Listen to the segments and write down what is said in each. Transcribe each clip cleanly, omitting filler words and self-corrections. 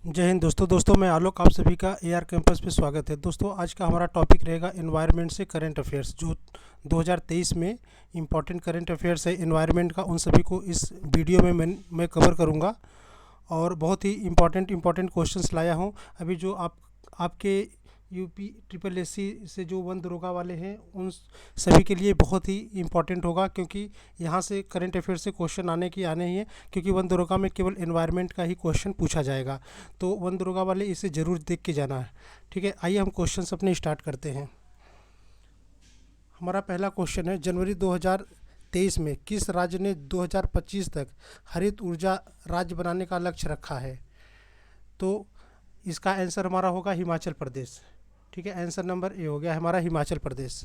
जय हिंद दोस्तों मैं आलोक आप सभी का एआर कैंपस पे स्वागत है। दोस्तों आज का हमारा टॉपिक रहेगा एनवायरनमेंट से करंट अफेयर्स, जो 2023 में इम्पॉर्टेंट करंट अफेयर्स है एनवायरनमेंट का, उन सभी को इस वीडियो में मैं कवर करूँगा। और बहुत ही इम्पॉर्टेंट क्वेश्चंस लाया हूँ। अभी जो आपके यूपी ट्रिपल एस सी से जो वन दरोगा वाले हैं उन सभी के लिए बहुत ही इम्पॉर्टेंट होगा, क्योंकि यहाँ से करंट अफेयर से क्वेश्चन आने ही है, क्योंकि वन दरोगा में केवल एनवायरनमेंट का ही क्वेश्चन पूछा जाएगा। तो वन दरोगा वाले इसे ज़रूर देख के जाना है। ठीक है, आइए हम क्वेश्चंस अपने स्टार्ट करते हैं। हमारा पहला क्वेश्चन है, जनवरी 2023 में किस राज्य ने 2025 तक हरित ऊर्जा राज्य बनाने का लक्ष्य रखा है? तो इसका आंसर हमारा होगा हिमाचल प्रदेश। ठीक है, आंसर नंबर ए हो गया हमारा हिमाचल प्रदेश।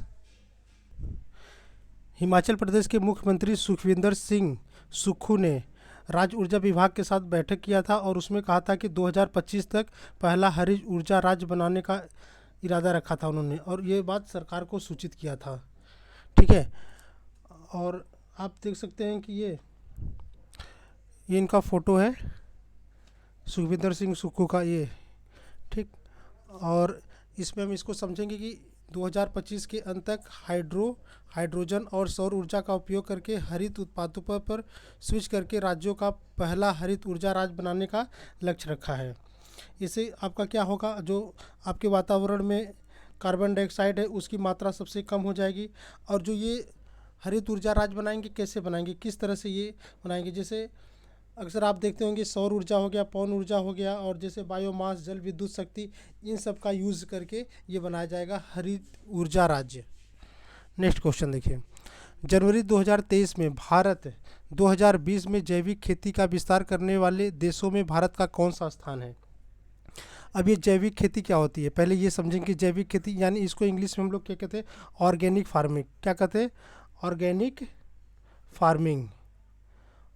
हिमाचल प्रदेश के मुख्यमंत्री सुखविंदर सिंह सुक्खू ने राज्य ऊर्जा विभाग के साथ बैठक किया था और उसमें कहा था कि 2025 तक पहला हरित ऊर्जा राज्य बनाने का इरादा रखा था उन्होंने, और ये बात सरकार को सूचित किया था। ठीक है, और आप देख सकते हैं कि ये इनका फ़ोटो है, सुखविंदर सिंह सुक्खू का ये। ठीक, और इसमें हम इसको समझेंगे कि 2025 के अंत तक हाइड्रोजन और सौर ऊर्जा का उपयोग करके हरित उत्पादों पर स्विच करके राज्यों का पहला हरित ऊर्जा राज्य बनाने का लक्ष्य रखा है। इससे आपका क्या होगा, जो आपके वातावरण में कार्बन डाइऑक्साइड है उसकी मात्रा सबसे कम हो जाएगी। और जो ये हरित ऊर्जा राज्य बनाएंगे, कैसे बनाएंगे, किस तरह से ये बनाएंगे, जैसे अक्सर आप देखते होंगे सौर ऊर्जा हो गया, पवन ऊर्जा हो गया, और जैसे बायोमास, जल विद्युत शक्ति, इन सब का यूज़ करके ये बनाया जाएगा हरित ऊर्जा राज्य। नेक्स्ट क्वेश्चन देखिए, जनवरी 2023 में भारत 2020 में जैविक खेती का विस्तार करने वाले देशों में भारत का कौन सा स्थान है? अब ये जैविक खेती क्या होती है, पहले ये समझेंगे कि जैविक खेती यानी इसको इंग्लिश में हम लोग क्या कहते हैं, ऑर्गेनिक फार्मिंग। क्या कहते हैं? Organic farming.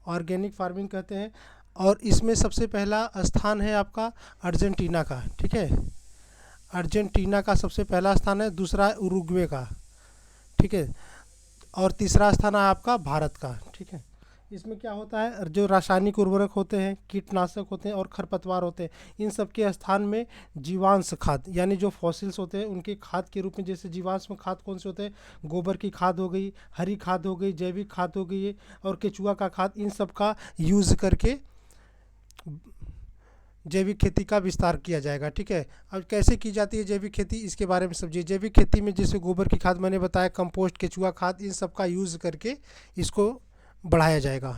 ऑर्गेनिक फार्मिंग कहते हैं। और इसमें सबसे पहला स्थान है आपका अर्जेंटीना का। ठीक है, अर्जेंटीना का सबसे पहला स्थान है, दूसरा है उरुग्वे का। ठीक है, और तीसरा स्थान है आपका भारत का। ठीक है, इसमें क्या होता है, जो रासायनिक उर्वरक होते हैं, कीटनाशक होते हैं और खरपतवार होते हैं, इन सब के स्थान में जीवांश खाद यानी जो फॉसिल्स होते हैं उनके खाद के रूप में, जैसे जीवांश खाद कौन से होते हैं, गोबर की खाद हो गई, हरी खाद हो गई, जैविक खाद हो गई और केचुआ का खाद, इन सब का यूज़ करके जैविक खेती का विस्तार किया जाएगा। ठीक है, अब कैसे की जाती है जैविक खेती, इसके बारे में समझिए। जैविक खेती में जैसे गोबर की खाद मैंने बताया, कंपोस्ट, केचुआ खाद, इन सब का यूज़ करके इसको बढ़ाया जाएगा।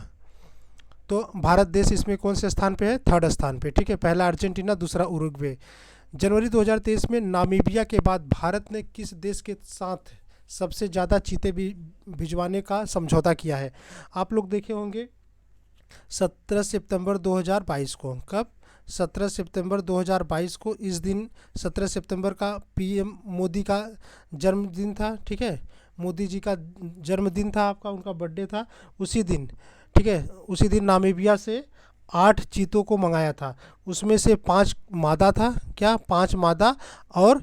तो भारत देश इसमें कौन से स्थान पे है? थर्ड स्थान पे। ठीक है, पहला अर्जेंटीना, दूसरा उरुग्वे। जनवरी 2023 में नामीबिया के बाद भारत ने किस देश के साथ सबसे ज़्यादा चीते भी भिजवाने का समझौता किया है? आप लोग देखे होंगे 17 सितंबर 2022 को। कब? 17 सितंबर 2022 को। इस दिन 17 सितंबर का पीएम मोदी का जन्मदिन था। ठीक है, मोदी जी का जन्मदिन था, आपका उनका बर्थडे था उसी दिन। ठीक है, उसी दिन नामीबिया से 8 चीतों को मंगाया था, उसमें से 5 मादा था। क्या? 5 मादा और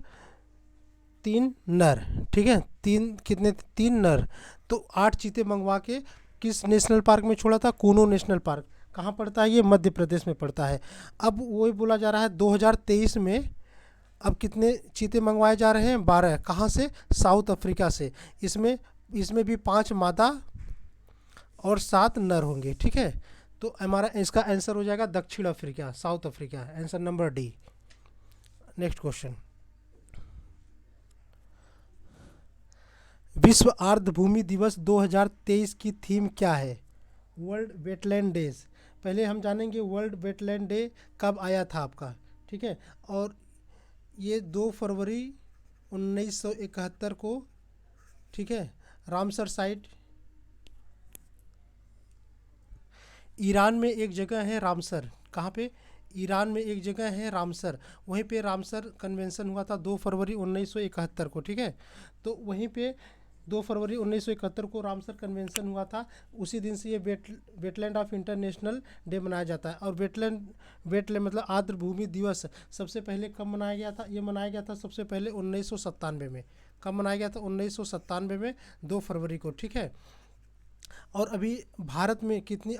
3 नर। ठीक है, 3 नर। तो 8 चीते मंगवा के किस नेशनल पार्क में छोड़ा था? Kuno national park. कहाँ पड़ता है ये? मध्य प्रदेश में पड़ता है। अब वही बोला जा रहा है 2023 में अब कितने चीते मंगवाए जा रहे हैं? 12। कहाँ से? साउथ अफ्रीका से। इसमें इसमें भी 5 मादा और 7 नर होंगे। ठीक है, तो हमारा इसका आंसर हो जाएगा दक्षिण Africa, south Africa, answer number D. Next question, विश्व आर्द्रभूमि दिवस 2023 की थीम क्या है? World wetland days. पहले हम जानेंगे वर्ल्ड वेटलैंड डे कब आया था आपका। ठीक है, और ये 2 फरवरी 1971 को। ठीक है, रामसर साइट, ईरान में एक जगह है रामसर। कहाँ पे? ईरान में एक जगह है रामसर, वहीं पे रामसर कन्वेंशन हुआ था 2 फरवरी 1971 को। ठीक है, तो वहीं पे 2 फरवरी 1971 को रामसर कन्वेंशन हुआ था। उसी दिन से ये वेटलैंड ऑफ इंटरनेशनल डे मनाया जाता है। और वेटलैंड मतलब आर्द्र भूमि दिवस सबसे पहले कब मनाया गया था? ये मनाया गया था सबसे पहले 1997 में। कब मनाया गया था? 1997 में, 2 फरवरी को। ठीक है, और अभी भारत में कितनी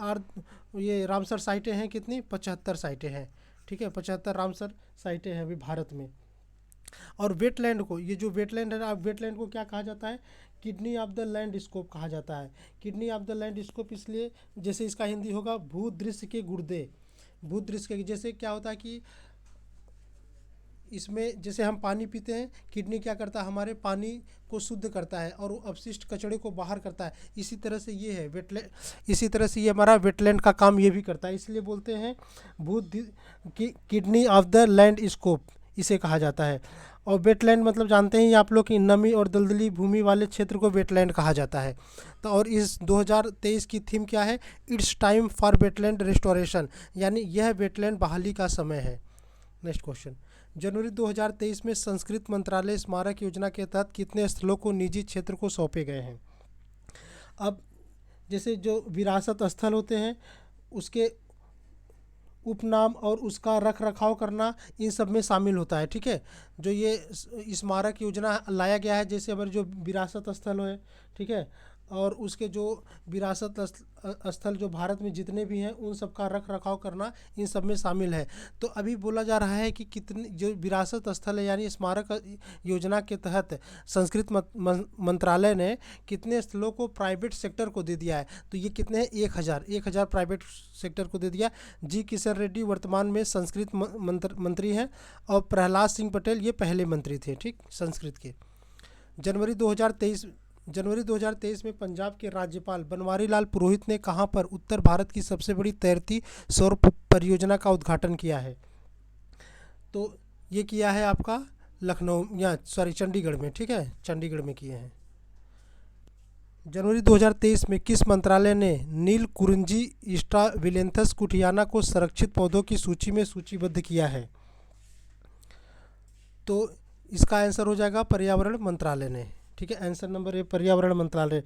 ये रामसर साइटें हैं? कितनी? 75 साइटें हैं। ठीक है, 75 रामसर साइटें हैं अभी भारत में। और वेटलैंड को, ये जो वेटलैंड है ना, वेटलैंड को क्या कहा जाता है, kidney of the land scope कहा जाता है। Kidney of the land scope इसलिए, जैसे इसका हिंदी होगा भूदृश्य के गुर्दे। भूदृश्य के, जैसे क्या होता है कि इसमें जैसे हम पानी पीते हैं, किडनी क्या करता है, हमारे पानी को शुद्ध करता है और वो अपशिष्ट कचड़े को बाहर करता है। इसी तरह से ये है वेटलैंड, इसी तरह से ये हमारा वेटलैंड का काम ये भी करता है, इसलिए बोलते हैं भूत kidney of the land scope इसे कहा जाता है। और वेटलैंड मतलब जानते हैं आप लोग कि नमी और दलदली भूमि वाले क्षेत्र को वेटलैंड कहा जाता है। तो और इस 2023 की थीम क्या है, it's time for wetland restoration, यानी यह वेटलैंड बहाली का समय है। नेक्स्ट क्वेश्चन, जनवरी 2023 में संस्कृत मंत्रालय स्मारक योजना के तहत कितने स्थलों को निजी क्षेत्र को सौंपे गए हैं। अब जैसे जो विरासत स्थल होते हैं उसके उपनाम और उसका रख रखाव करना इन सब में शामिल होता है। ठीक है, जो ये स्मारक योजना लाया गया है, जैसे हमारे जो विरासत स्थल है, ठीक है, और उसके जो विरासत स्थल जो भारत में जितने भी हैं उन सब का रख रखाव करना इन सब में शामिल है। तो अभी बोला जा रहा है कि कितने जो विरासत स्थल है यानी स्मारक योजना के तहत संस्कृत मंत्रालय ने कितने स्थलों को प्राइवेट सेक्टर को दे दिया है। तो ये कितने हैं, 1000 प्राइवेट सेक्टर को दे दिया। जी किशन रेड्डी वर्तमान में संस्कृत मंत्री हैं और प्रहलाद सिंह पटेल ये पहले मंत्री थे, ठीक, संस्कृत के। जनवरी 2023 में पंजाब के राज्यपाल बनवारी लाल पुरोहित ने कहां पर उत्तर भारत की सबसे बड़ी तैरती सौर परियोजना का उद्घाटन किया है। तो ये किया है आपका लखनऊ या चंडीगढ़ में, ठीक है, चंडीगढ़ में किए हैं। जनवरी 2023 में किस मंत्रालय ने नील कुरिंजी स्ट्राविलेंथस कुटियाना को संरक्षित पौधों की सूची में सूचीबद्ध किया है। तो इसका आंसर हो जाएगा पर्यावरण मंत्रालय ने, ठीक है, आंसर नंबर ए पर्यावरण मंत्रालय।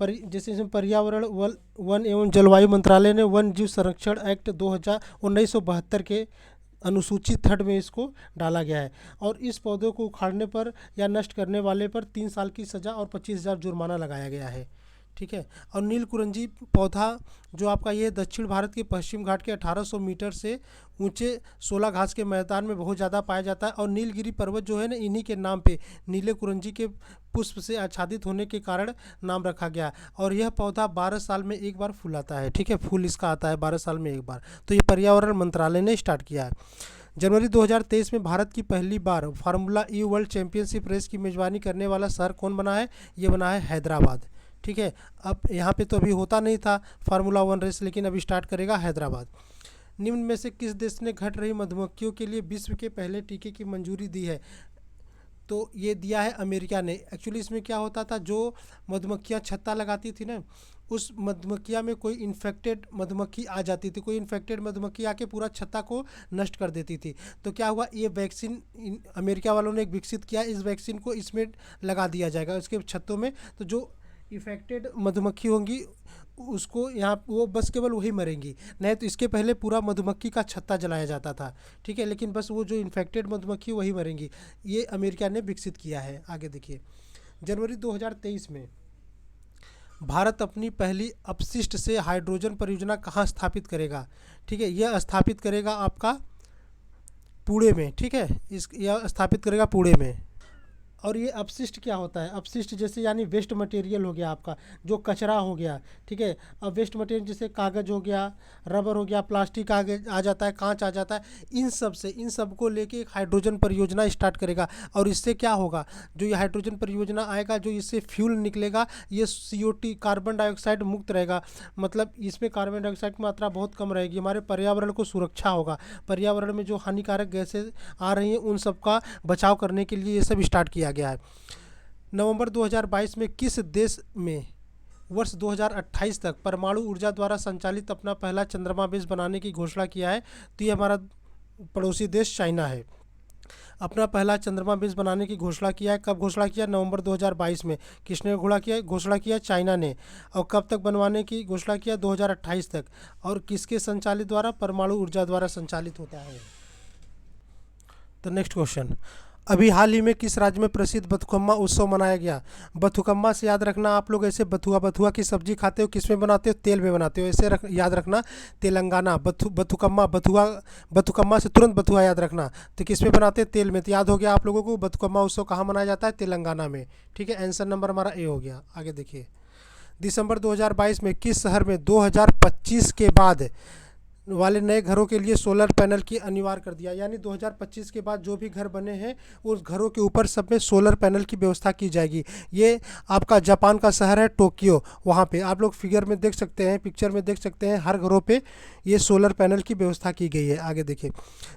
जैसे इसमें पर्यावरण वन एवं जलवायु मंत्रालय ने वन जीव संरक्षण एक्ट 1972 के अनुसूची 3 में इसको डाला गया है। और इस पौधों को उखाड़ने पर या नष्ट करने वाले पर 3 साल की सज़ा और 25,000 जुर्माना लगाया गया है, ठीक है। और नील कुरंजी पौधा जो आपका ये दक्षिण भारत के पश्चिम घाट के 1800 मीटर से ऊंचे 16 घास के मैदान में बहुत ज़्यादा पाया जाता है। और नीलगिरी पर्वत जो है ना, इन्हीं के नाम पे नीले कुरंजी के पुष्प से आच्छादित होने के कारण नाम रखा गया। और यह पौधा 12 साल में एक बार फूलाता है, ठीक है, फूल इसका आता है 12 साल में एक बार। तो ये पर्यावरण मंत्रालय ने स्टार्ट किया है। जनवरी 2023 में भारत की पहली बार फार्मूला ई वर्ल्ड चैंपियनशिप रेस की मेज़बानी करने वाला शहर कौन बना है, ये बना है हैदराबाद, ठीक है। अब यहाँ पे तो अभी होता नहीं था फार्मूला 1 रेस, लेकिन अभी स्टार्ट करेगा हैदराबाद। निम्न में से किस देश ने घट रही मधुमक्खियों के लिए विश्व के पहले टीके की मंजूरी दी है। तो ये दिया है अमेरिका ने। एक्चुअली इसमें क्या होता था, जो मधुमक्खियाँ छत्ता लगाती थी ना, उस मधुमक्खिया में कोई इन्फेक्टेड मधुमक्खी आ जाती थी, कोई इन्फेक्टेड मधुमक्खी आके पूरा छत्ता को नष्ट कर देती थी। तो क्या हुआ, ये वैक्सीन अमेरिका वालों ने विकसित किया, इस वैक्सीन को इसमें लगा दिया जाएगा उसके छत्तों में। तो जो इफेक्टेड मधुमक्खी होंगी उसको यहाँ वो बस केवल वही मरेंगी, नहीं तो इसके पहले पूरा मधुमक्खी का छत्ता जलाया जाता था, ठीक है, लेकिन बस वो जो इन्फेक्टेड मधुमक्खी वही मरेंगी। ये अमेरिका ने विकसित किया है। आगे देखिए, जनवरी 2023 में भारत अपनी पहली अपशिष्ट से हाइड्रोजन परियोजना कहाँ स्थापित करेगा, ठीक है, यह स्थापित करेगा आपका पुणे में, ठीक है, यह स्थापित करेगा पुणे में। और ये अपशिष्ट क्या होता है, अपशिष्ट जैसे यानी वेस्ट मटेरियल हो गया आपका, जो कचरा हो गया, ठीक है। अब वेस्ट मटेरियल जैसे कागज़ हो गया, रबर हो गया, प्लास्टिक आ जाता है, कांच आ जाता है, इन सब को लेके एक हाइड्रोजन परियोजना स्टार्ट करेगा। और इससे क्या होगा, जो ये हाइड्रोजन परियोजना आएगा, जो इससे फ्यूल निकलेगा, ये CO2 कार्बन डाइऑक्साइड मुक्त रहेगा। मतलब इसमें कार्बन डाइऑक्साइड की मात्रा बहुत कम रहेगी, हमारे पर्यावरण को सुरक्षा होगा। पर्यावरण में जो हानिकारक गैसें आ रही हैं उन सब का बचाव करने के लिए ये सब स्टार्ट किया गया है। नवंबर 2022 में किस देश में वर्ष 2028 तक परमाणु ऊर्जा द्वारा संचालित अपना पहला चंद्रमा बेस बनाने की घोषणा किया है। तो ये हमारा पड़ोसी देश चाइना है। अपना पहला चंद्रमा बेस बनाने की घोषणा किया है, कब घोषणा किया, नवंबर 2022 में। किसने घोषणा किया, चाइना ने। और कब तक बनवाने की घोषणा किया, 2028 तक। और किसके संचालित द्वारा, परमाणु ऊर्जा द्वारा संचालित होता है। तो नेक्स्ट क्वेश्चन, अभी हाल ही में किस राज्य में प्रसिद्ध बथुकम्मा उत्सव मनाया गया? बथुकम्मा से याद रखना आप लोग ऐसे, बथुआ बथुआ की सब्जी खाते हो, किस में बनाते हो? तेल में बनाते हो। ऐसे याद रखना तेलंगाना। बथुकम्मा बथुआ, बथुकम्मा से तुरंत बथुआ याद रखना। तो किस में बनाते हैं? तेल में। तो याद हो गया आप लोगों को बथुकम्मा उत्सव कहाँ मनाया जाता है? तेलंगाना में। ठीक है, आंसर नंबर हमारा ए हो गया। आगे देखिए, दिसंबर 2022 में किस शहर में 2025 के बाद वाले नए घरों के लिए सोलर पैनल की अनिवार्य कर दिया? यानी 2025 के बाद जो भी घर बने हैं उस घरों के ऊपर सब में सोलर पैनल की व्यवस्था की जाएगी। ये आपका जापान का शहर है टोक्यो, वहाँ पे आप लोग फिगर में देख सकते हैं, पिक्चर में देख सकते हैं, हर घरों पे ये सोलर पैनल की व्यवस्था की गई है। आगे देखिए,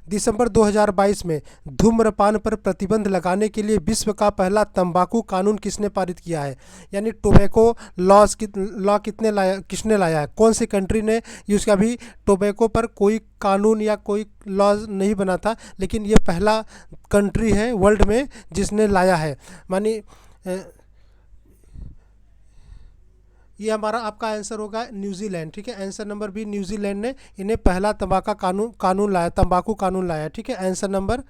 दिसंबर 2022 में धूम्रपान पर प्रतिबंध लगाने के लिए विश्व का पहला तंबाकू कानून किसने पारित किया है? यानी टोबैको लॉ किसने लाया है? कौन सी कंट्री ने? उसका भी टोबैको पर कोई कानून या कोई लॉ नहीं बना था, लेकिन ये पहला कंट्री है वर्ल्ड में जिसने लाया है। मानी ये हमारा आपका आंसर होगा न्यूजीलैंड। ठीक है, आंसर नंबर बी, न्यूजीलैंड ने इन्हें पहला कानून लाया, तंबाकू कानून लाया। ठीक है, आंसर नंबर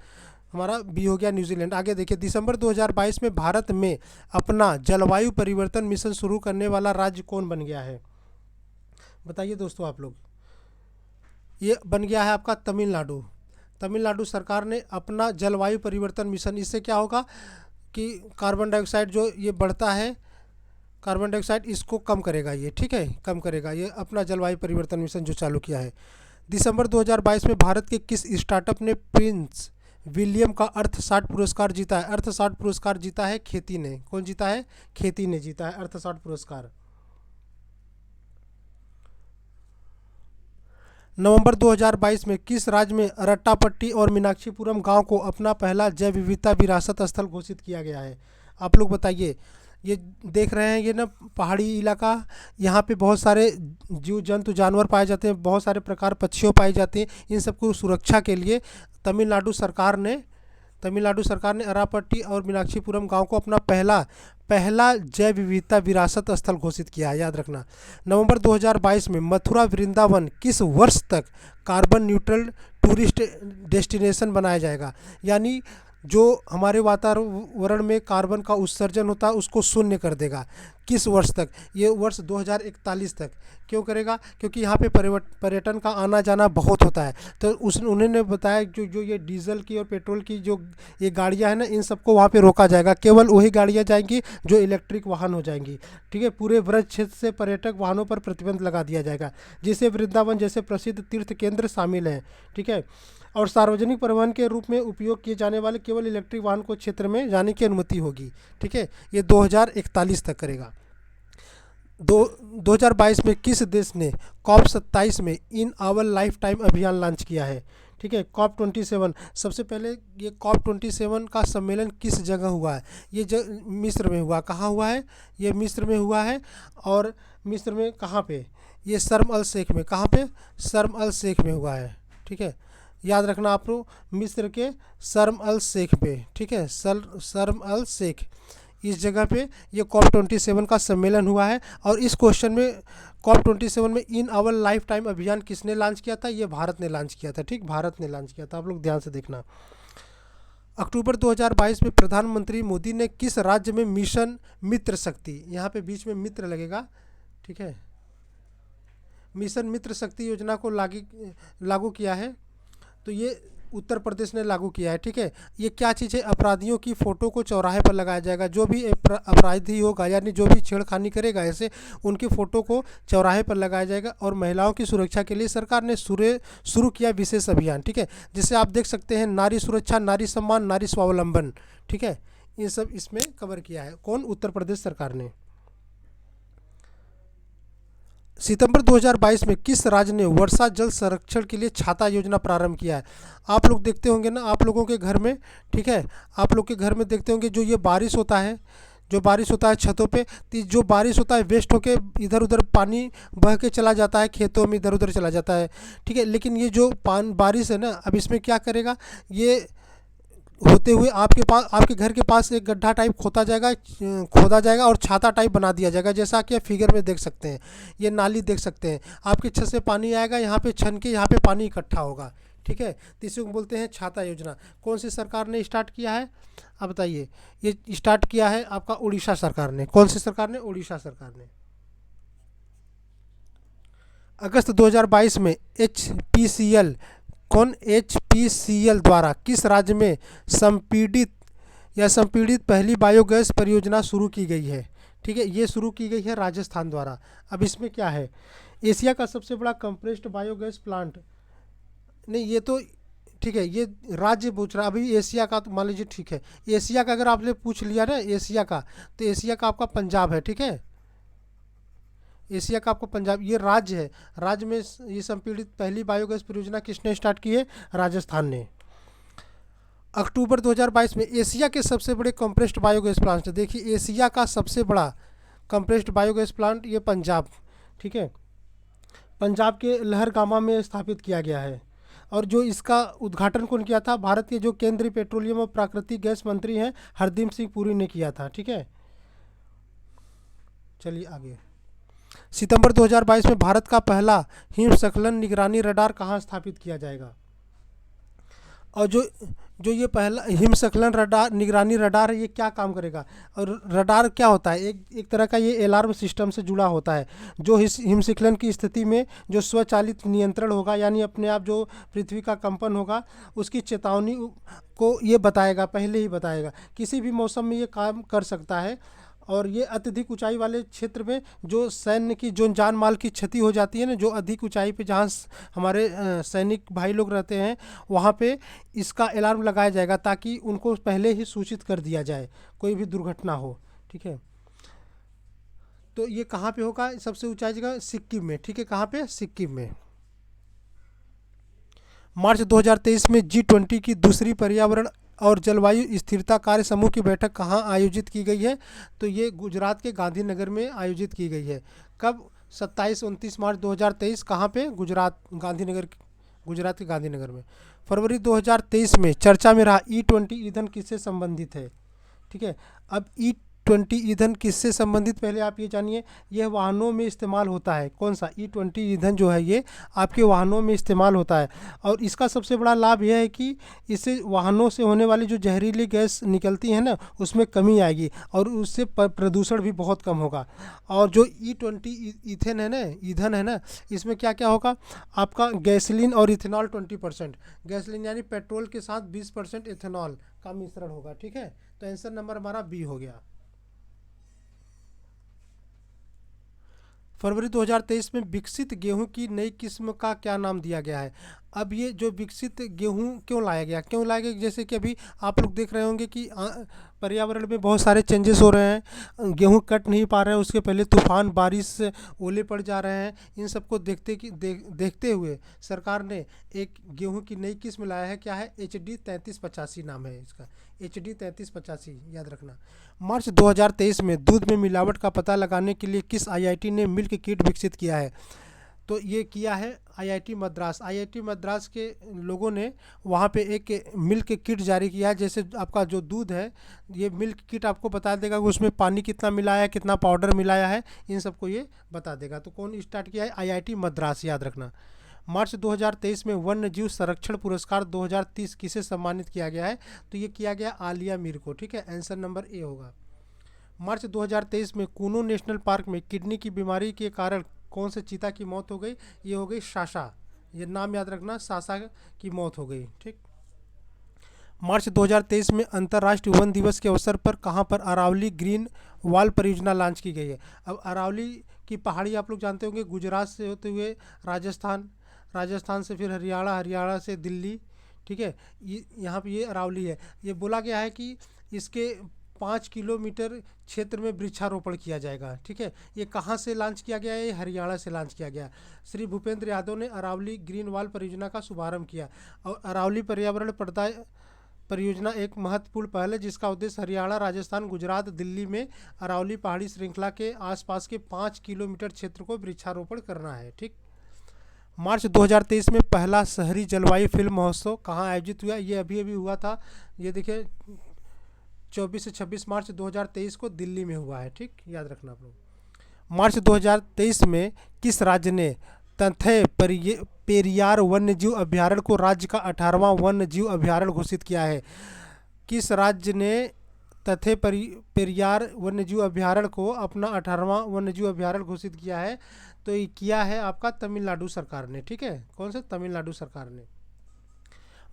हमारा बी हो गया, न्यूजीलैंड। आगे देखिए, दिसंबर 2022 में भारत में अपना जलवायु परिवर्तन मिशन शुरू करने वाला राज्य कौन बन गया है? बताइए दोस्तों आप लोग। ये बन गया है आपका तमिलनाडु। तमिलनाडु सरकार ने अपना जलवायु परिवर्तन मिशन, इससे क्या होगा कि कार्बन डाइऑक्साइड जो ये बढ़ता है, कार्बन डाइऑक्साइड इसको कम करेगा ये। ठीक है, कम करेगा ये अपना जलवायु परिवर्तन मिशन जो चालू किया है। दिसंबर 2022 में भारत के किस स्टार्टअप ने प्रिंस विलियम का अर्थशास्त्र पुरस्कार जीता है? अर्थशास्त्र पुरस्कार जीता है खेती ने। कौन जीता है? खेती ने जीता है अर्थशास्त्र पुरस्कार। नवंबर 2022 में किस राज्य में अरट्टापट्टी और मीनाक्षीपुरम गांव को अपना पहला जैव विविधता विरासत स्थल घोषित किया गया है? आप लोग बताइए। ये देख रहे हैं, ये ना पहाड़ी इलाका, यहाँ पे बहुत सारे जीव जंतु जानवर पाए जाते हैं, बहुत सारे प्रकार पक्षियों पाए जाते हैं। इन सबको सुरक्षा के लिए तमिलनाडु सरकार ने अरापट्टी और मीनाक्षीपुरम गांव को अपना पहला जैव विविधता विरासत स्थल घोषित किया है, याद रखना। नवंबर 2022 में मथुरा वृंदावन किस वर्ष तक कार्बन न्यूट्रल टूरिस्ट डेस्टिनेशन बनाया जाएगा? यानी जो हमारे वातावरण में कार्बन का उत्सर्जन होता है उसको शून्य कर देगा। किस वर्ष तक? ये वर्ष 2041 तक। क्यों करेगा? क्योंकि यहाँ पे पर्यटन का आना जाना बहुत होता है। तो उन्होंने बताया जो ये डीजल की और पेट्रोल की जो ये गाड़ियाँ हैं ना, इन सबको वहाँ पे रोका जाएगा। केवल वही गाड़ियाँ जाएंगी जो इलेक्ट्रिक वाहन हो जाएंगी। ठीक है, पूरे ब्रज क्षेत्र से पर्यटक वाहनों पर प्रतिबंध लगा दिया जाएगा, जिससे वृंदावन जैसे प्रसिद्ध तीर्थ केंद्र शामिल हैं। ठीक है, और सार्वजनिक परिवहन के रूप में उपयोग किए जाने वाले केवल इलेक्ट्रिक वाहन को क्षेत्र में जाने की अनुमति होगी। ठीक है, ये 2041 तक करेगा। 2022 में किस देश ने COP27 में इन आवर लाइफ टाइम अभियान लॉन्च किया है? ठीक है, COP27। सबसे पहले ये COP27 का सम्मेलन किस जगह हुआ है? ये मिस्र में हुआ। कहाँ हुआ है? ये मिस्र में हुआ है। और मिस्र में कहाँ पे? ये शर्म अल शेख में। कहाँ पे? शर्म अल शेख में हुआ है। ठीक है, याद रखना आप लोग, मिस्र के शर्म अल शेख पे। ठीक है, शर्म अल शेख, इस जगह पे ये COP27 का सम्मेलन हुआ है। और इस क्वेश्चन में COP27 में इन आवर लाइफ टाइम अभियान किसने लॉन्च किया था? ये भारत ने लॉन्च किया था। ठीक, भारत ने लॉन्च किया था, आप लोग ध्यान से देखना। अक्टूबर 2022 में प्रधानमंत्री मोदी ने किस राज्य में मिशन मित्र शक्ति, यहाँ पे बीच में मित्र लगेगा, ठीक है, मिशन मित्र शक्ति योजना को लागू किया है? तो ये उत्तर प्रदेश ने लागू किया है। ठीक है, ये क्या चीज़ है? अपराधियों की फ़ोटो को चौराहे पर लगाया जाएगा। जो भी अपराधी होगा यानी जो भी छेड़खानी करेगा ऐसे, उनकी फ़ोटो को चौराहे पर लगाया जाएगा। और महिलाओं की सुरक्षा के लिए सरकार ने शुरू किया विशेष अभियान। ठीक है, जिसे आप देख सकते हैं, नारी सुरक्षा, नारी सम्मान, नारी स्वावलंबन। ठीक है, ये सब इसमें कवर किया है। कौन? उत्तर प्रदेश सरकार ने। सितंबर 2022 में किस राज्य ने वर्षा जल संरक्षण के लिए छाता योजना प्रारंभ किया है? आप लोग देखते होंगे ना, आप लोगों के घर में, ठीक है, आप लोग के घर में देखते होंगे जो ये बारिश होता है, जो बारिश होता है छतों पे, तो जो बारिश होता है वेस्ट होके इधर उधर पानी बह के चला जाता है, खेतों में इधर उधर चला जाता है। ठीक है, लेकिन ये जो बारिश है ना, अब इसमें क्या करेगा, ये होते हुए आपके घर के पास एक गड्ढा टाइप खोदा जाएगा और छाता टाइप बना दिया जाएगा, जैसा कि आप फिगर में देख सकते हैं। ये नाली देख सकते हैं, आपकी छत से पानी आएगा, यहाँ पे छन के यहाँ पे पानी इकट्ठा होगा। ठीक है। तो इसी को बोलते हैं छाता योजना। कौन सी सरकार ने स्टार्ट किया है, आप बताइए। ये स्टार्ट किया है आपका उड़ीसा सरकार ने। कौन सी सरकार ने? उड़ीसा सरकार ने। अगस्त 2022 में HPCL, कौन? HPCL द्वारा किस राज्य में संपीड़ित पहली बायोगैस परियोजना शुरू की गई है? ठीक है, ये शुरू की गई है राजस्थान द्वारा। अब इसमें क्या है, एशिया का सबसे बड़ा कंप्रेस्ड बायोगैस प्लांट, नहीं ये तो ठीक है, ये राज्य पूछ रहा। अभी एशिया का तो मान लीजिए, ठीक है, एशिया का अगर आपने पूछ लिया ना एशिया का, तो एशिया का आपका पंजाब है। ठीक है, एशिया का आपको पंजाब, ये राज्य है। राज्य में ये संपीड़ित पहली बायोगैस परियोजना किसने स्टार्ट की है? राजस्थान ने। अक्टूबर 2022 में एशिया के सबसे बड़े कंप्रेस्ड बायोगैस प्लांट, देखिए एशिया का सबसे बड़ा कंप्रेस्ड बायोगैस प्लांट ये पंजाब, ठीक है, पंजाब के लहरगामा में स्थापित किया गया है। और जो इसका उद्घाटन कौन किया था? भारत के जो केंद्रीय पेट्रोलियम और प्राकृतिक गैस मंत्री हैं हरदीप सिंह पुरी ने किया था। ठीक है, चलिए आगे। सितंबर 2022 में भारत का पहला हिमस्खलन निगरानी रडार कहाँ स्थापित किया जाएगा? और जो जो ये पहला हिमस्खलन रडार निगरानी रडार है, ये क्या काम करेगा? और रडार क्या होता है? एक तरह का ये अलार्म सिस्टम से जुड़ा होता है, जो हिमस्खलन की स्थिति में जो स्वचालित नियंत्रण होगा, यानी अपने आप जो पृथ्वी का कंपन होगा उसकी चेतावनी को ये बताएगा, पहले ही बताएगा। किसी भी मौसम में ये काम कर सकता है। और ये अत्यधिक ऊंचाई वाले क्षेत्र में जो सैन्य की जो जान माल की क्षति हो जाती है ना, जो अधिक ऊंचाई पे जहाँ हमारे सैनिक भाई लोग रहते हैं, वहाँ पे इसका अलार्म लगाया जाएगा ताकि उनको पहले ही सूचित कर दिया जाए कोई भी दुर्घटना हो। ठीक है, तो ये कहाँ पे होगा? सबसे ऊंचाई जगह सिक्किम में। ठीक है, कहाँ पे? सिक्किम में। मार्च 2023 में G20 की दूसरी पर्यावरण और जलवायु स्थिरता कार्य समूह की बैठक कहाँ आयोजित की गई है? तो ये गुजरात के गांधीनगर में आयोजित की गई है। कब? 27-29 मार्च 2023। कहाँ पे? गुजरात, गांधीनगर, गुजरात के गांधीनगर में। फरवरी 2023 में चर्चा में रहा E20 ईंधन किससे संबंधित है? ठीक है, अब E20 ईंधन किससे संबंधित, पहले आप ये जानिए। यह वाहनों में इस्तेमाल होता है। कौन सा? E20 ईंधन जो है ये आपके वाहनों में इस्तेमाल होता है। और इसका सबसे बड़ा लाभ यह है कि इससे वाहनों से होने वाली जो जहरीली गैस निकलती है ना, उसमें कमी आएगी और उससे प्रदूषण भी बहुत कम होगा। और जो E20 ईथेन है ना, ईंधन है ना, इसमें क्या क्या होगा? आपका गैसोलीन और इथेनॉल 20%, गैसोलीन यानी पेट्रोल के साथ 20% इथेनॉल का मिश्रण होगा। ठीक है, तो आंसर नंबर हमारा बी हो गया। फरवरी 2023 में विकसित गेहूं की नई किस्म का क्या नाम दिया गया है? अब ये जो विकसित गेहूं क्यों लाया गया? जैसे कि अभी आप लोग देख रहे होंगे कि पर्यावरण में बहुत सारे चेंजेस हो रहे हैं, गेहूं कट नहीं पा रहे हैं, उसके पहले तूफान, बारिश, ओले पड़ जा रहे हैं। इन सबको देखते हुए सरकार ने एक गेहूं की नई किस्म लाया है। क्या है? HD 3385 नाम है इसका, HD 3385 याद रखना। मार्च 2023 में दूध में मिलावट का पता लगाने के लिए किस IIT ने मिल्क किट विकसित किया है? तो ये किया है IIT मद्रास। IIT मद्रास के लोगों ने वहाँ पे एक मिल्क किट जारी किया है। जैसे आपका जो दूध है, ये मिल्क किट आपको बता देगा कि उसमें पानी कितना मिलाया है, कितना पाउडर मिलाया है, इन सबको ये बता देगा। तो कौन स्टार्ट किया है? IIT मद्रास, याद रखना। मार्च 2023 में वन्य जीव संरक्षण पुरस्कार 2030 किसे सम्मानित किया गया है? तो ये किया गया आलिया मीर को। ठीक है, आंसर नंबर ए होगा। मार्च 2023 में कूनो नेशनल पार्क में किडनी की बीमारी के कारण कौन से चीता की मौत हो गई? ये हो गई सासा, ये नाम याद रखना, सासा की मौत हो गई। ठीक, मार्च 2023 में अंतर्राष्ट्रीय वन दिवस के अवसर पर कहां पर अरावली ग्रीन वॉल परियोजना लॉन्च की गई है? अब अरावली की पहाड़ी आप लोग जानते होंगे, गुजरात से होते हुए राजस्थान, राजस्थान से फिर हरियाणा, हरियाणा से दिल्ली। ठीक है, ये यहाँ पे ये अरावली है। ये बोला गया है कि इसके 5 किलोमीटर क्षेत्र में वृक्षारोपण किया जाएगा। ठीक है, ये कहाँ से लॉन्च किया गया है? ये हरियाणा से लॉन्च किया गया। श्री भूपेंद्र यादव ने अरावली ग्रीन वॉल परियोजना का शुभारंभ किया। और अरावली पर्यावरण परियोजना एक महत्वपूर्ण पहल है जिसका उद्देश्य हरियाणा, राजस्थान, गुजरात, दिल्ली में अरावली पहाड़ी श्रृंखला के आसपास के 5 किलोमीटर क्षेत्र को वृक्षारोपण करना है। ठीक, मार्च 2023 में पहला शहरी जलवायु फिल्म महोत्सव कहाँ आयोजित हुआ? ये अभी अभी हुआ था। ये देखिए 24 से 26 मार्च 2023 को दिल्ली में हुआ है। ठीक, याद रखना आप लोग। मार्च 2023 में किस राज्य ने तथै पेरियार वन्य जीव अभ्यारण्य को राज्य का 18वां वन्य जीव अभ्यारण्य घोषित किया है? किस राज्य ने तथे पेरियार वन्य जीव अभ्यारण्य को अपना 18वां वन्य जीव अभ्यारण्य घोषित किया है? तो ये किया है आपका तमिलनाडु सरकार ने। ठीक है, कौन सा? तमिलनाडु सरकार ने।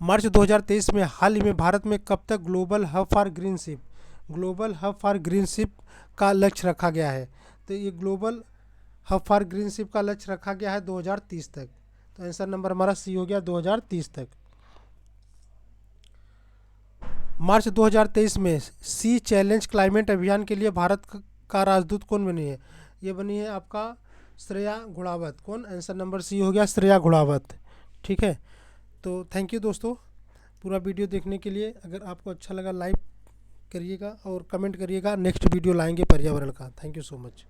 मार्च 2023 में हाल ही में भारत में कब तक global hub for green ship का लक्ष्य रखा गया है? तो ये global hub for green ship का लक्ष्य रखा गया है 2030 तक। तो आंसर नंबर हमारा सी हो गया 2030 तक। मार्च 2023 में सी चैलेंज क्लाइमेट अभियान के लिए भारत का राजदूत कौन बनी है? ये बनी है आपका श्रेया घोड़ावत। कौन? आंसर नंबर सी हो गया श्रेया घोड़ावत। ठीक है, तो थैंक यू दोस्तों पूरा वीडियो देखने के लिए। अगर आपको अच्छा लगा लाइक करिएगा और कमेंट करिएगा। नेक्स्ट वीडियो लाएंगे पर्यावरण का। Thank you so much.